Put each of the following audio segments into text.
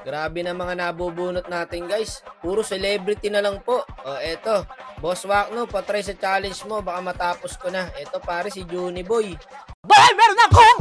Grabe na mga nabubunot natin guys. Puro celebrity na lang po. O eto, Boss Wakno, patry sa challenge mo. Baka matapos ko na. Eto pare si Juni Boy. Meron akong!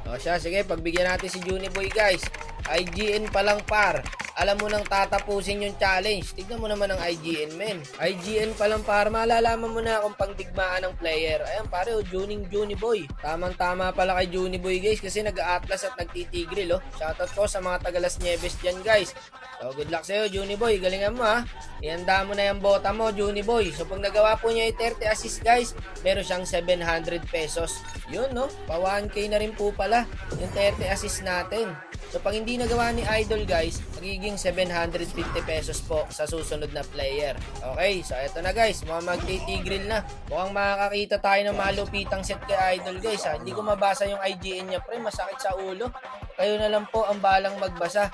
O siya, sige, pagbigyan natin si Juni Boy guys. IGN pa lang par. Alam mo nang tatapusin yung challenge. Tignan mo naman ang IGN men. IGN pa lang par. Malalaman mo na kung pangdigmaan ng player. Ayan pare, Juni Boy. Tamang-tama pala kay Juni Boy guys. Kasi nag-a-atlas at nagtitigril. Shoutout ko sa mga taga Las Nieves dyan guys. So good luck sa'yo Juni Boy. Galingan mo ha. Ihanda mo na yung bota mo Juni Boy. So pag nagawa po niya yung 30 assist guys, meron siyang 700 pesos. Yun no. Pa 1k na rin po pala yung 30 assist natin. So pag hindi nagawa ni Idol guys, magiging 750 pesos po sa susunod na player. Okay, so eto na guys, mga magtitigril na. Mukhang makakakita tayo ng malupitang set kay Idol guys ha. Hindi ko mabasa yung IGN niya pre, masakit sa ulo. Kayo na lang po ang balang magbasa.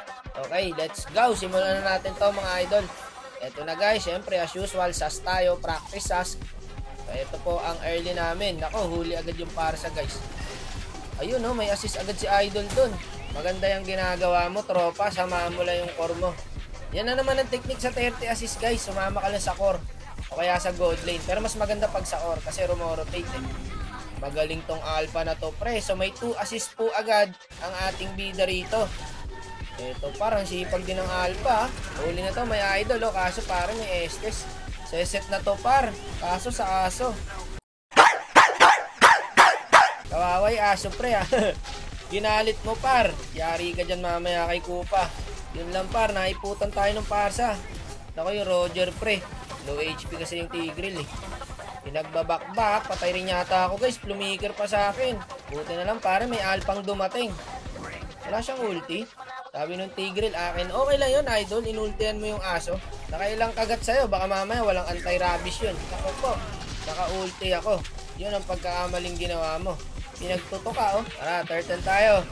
Okay, let's go. Simulan na natin to mga idol. Eto na guys, syempre as usual, SAS tayo, practice SAS. So eto po ang early namin. Nako, huli agad yung parsa guys. Ayun no, may assist agad si Idol dun. Maganda yung ginagawa mo, tropa. Samahan mo lang yung core mo. Yan na naman ang technique sa 30 assist guys. Sumama ka lang sa core o kaya sa gold lane. Pero mas maganda pag sa core kasi rumorotate eh. Magaling tong alpha na to pre. So may 2 assist po agad ang ating bida rito. Ito parang sipag din ng alpha. Huli na to, may idol oh. Kaso parang may Estes. Seset na to par. Kaso sa aso. Kawaway aso pre ah. Ginalit mo par. Yari ka dyan mamaya kay Kupa. Yun lang par, naiputan tayo ng parsa. Naku yung Roger pre. Low HP kasi yung Tigreal eh. Pinagbabakbak, patay rin yata ako guys. Plumiker pa sa akin. Buti na lang pare, may alpang dumating. Wala siyang ulti. Sabi nung Tigreal akin, okay lang yun idol. Inultihan mo yung aso. Nakailang kagat sa'yo, baka mamaya walang anti-rabies yun. Ako po, naka-ulti ako. Yun ang pagkakamaling ginawa mo. Pinagtuto ka oh. Tara, turtle tayo.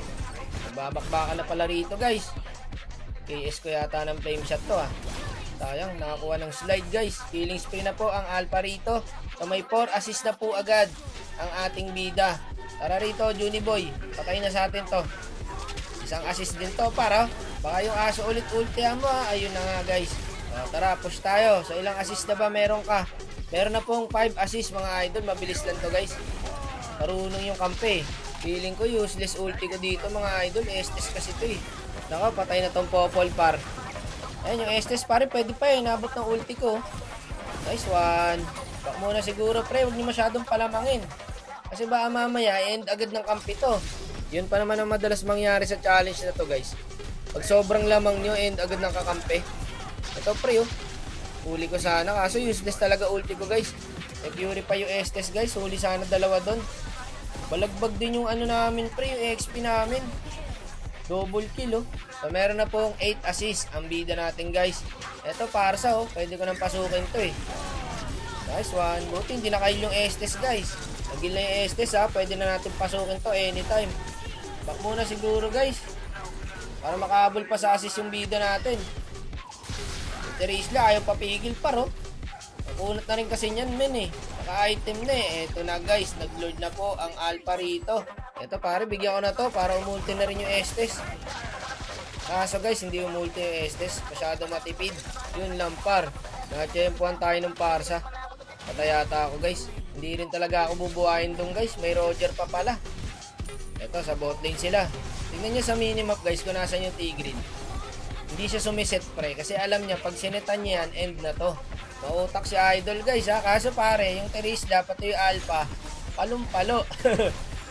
Nagbabakbakan na pala rito guys. KS ko yata ng flame shot to ah. Sayang, nakakuha ng slide guys. Killing spree na po ang alpha rito. So may 4 assist na po agad ang ating bida. Tara rito Juni Boy. Patay na sa atin to. Isang assist din to para. Baka yung aso ulit ultihan mo ah. Ayun na nga guys. So, tara, push tayo. So ilang assist na ba meron ka? Meron na pong 5 assist mga idol. Mabilis lang to guys. Marunong yung kampe. Feeling ko useless ulti ko dito mga idol. Estes kasi to eh. Nako, patay na tong popol par. Ayan yung Estes pare, pwede pa eh. Nabot ng ulti ko. Nice one. Back muna siguro pre. Huwag niyo masyadong palamangin. Kasi baka mamaya end agad ng kampi to. Yun pa naman ang madalas mangyari sa challenge na to guys. Pag sobrang lamang nyo, end agad ng kakampi. Ito pre oh. Huli ko sana. Kaso useless talaga ulti ko guys. Purify yung Estes guys. Huli sana dalawa doon. Balagbag din yung ano namin pre, yung XP namin. Double kill oh. So meron na pong 8 assist ang bida natin guys. Ito parsa oh, pwede ko nang pasukin to eh. Nice one. Buti hindi nakail yung Estes guys. Nagil na yung Estes ha, pwede na natin pasukin to anytime. Back muna siguro guys. Para makahabol pa sa assist yung bida natin. Terisla ayaw papigil par oh. Nakunat na rin kasi nyan men eh. Naka-item na eh. Eto na guys, nag-load na po ang alpha rito. Eto pare, bigyan ko na to para umulti na rin yung Estes. Kaso guys, hindi umulti yung Estes. Masyado matipid. Yun lang par. Nakachempuan tayo ng parsa. Patayata ako guys. Hindi rin talaga ako bubuhayin dong guys. May Roger pa pala. Eto, sa bot lane sila. Tingnan nyo sa minimap guys kung nasan yung Tigreal. Hindi siya sumiset pre. Kasi alam niya, pag sinetan niya yan, end na to. Mautak si Idol guys ha. Kaso pare, yung Terisla pati yung Alpha, palong-palo.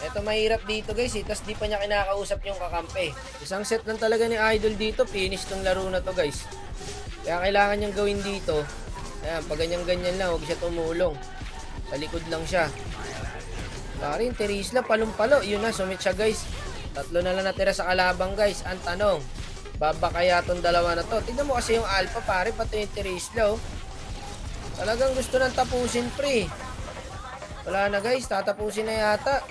Ito mahirap dito guys eh. Tapos di pa niya kinakausap yung kakampi. Isang set lang talaga ni Idol dito. Finish tong laro na to guys. Kaya kailangan niyang gawin dito. Ayan, pag ganyan-ganyan lang, huwag siya tumulong. Sa likod lang siya. Pare, yung Terisla palong-palo. Yun na, sumit siya guys. 3 na lang natira sa kalabang guys. Ang tanong, baba kaya tong dalawa na to? Tignan mo kasi yung Alpha pare, pati yung Terisla oh. Talagang gusto nang tapusin pre. Wala na guys, tatapusin na yata.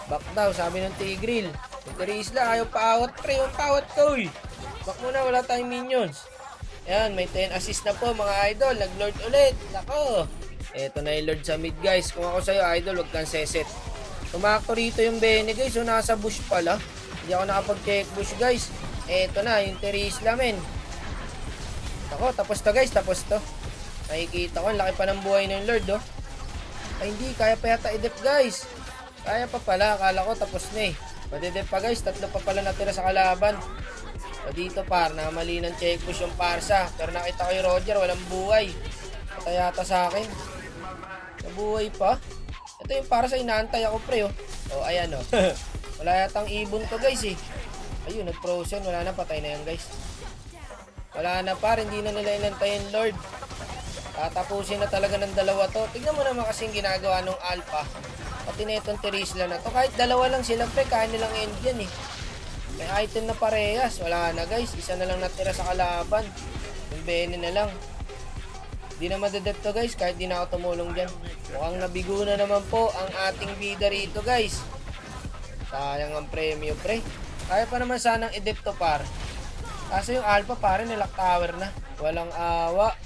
Back daw, sabi ng Tigreal. Yung Terisla, ayaw paawat pre. Yung paawat ko eh. Back muna, wala tayong minions. Ayan, may 10 assist na po mga idol. Nag-lord ulit. Nako. Eto na yung lord sa mid guys. Kung ako sa'yo idol, huwag kang seset. Tumakto rito yung Bene guys. So nasa bush pala. Hindi ako nakapag-check push guys. Eto na, yung Terisla men. Ako, tapos to guys, tapos to. Nakikita ko, laki pa ng buhay ng Lord oh. Ay hindi, kaya pa yata i-dep guys. Kaya pa pala, akala ko tapos na eh. Madidep pa guys, tatlo pa pala natira sa kalaban. O dito par, namali ng check push yung Parsa. Pero nakita ko yung Roger, walang buhay. Patay yata sa akin. Nabuhay pa. Ito yung Parsa, inaantay ako pre oh. O ayan oh. Wala yatang ibon to guys eh. Ayun, nag-frozen, wala na, patay na yan guys. Wala na par, hindi na nila inantay yung Lord. Tatapusin na talaga ng dalawa to. Tignan mo naman kasing ginagawa ng Alpha. Pati na itong Terisla na to. Kahit dalawa lang sila pre, kaya nilang end yan eh. May item na parehas. Wala na guys. Isa na lang natira sa kalaban. Yung Bene na lang. Di na madedep to guys. Kahit di na ako tumulong dyan. Mukhang nabigo na naman po ang ating bida rito guys. Sayang ang premyo pre. Kaya pa naman sanang i-dep to par. Kaso yung Alpha pare nilock tower na. Walang awa.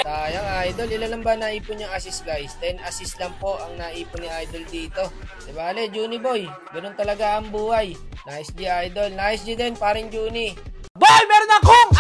Sayang idol, ilan lang ba naipon yung assist guys? 10 assist lang po ang naipon ni idol dito. Diba ale, Juni boy, ganun talaga ang buhay. Nice G idol, nice G din paring Juni. Boy, meron akong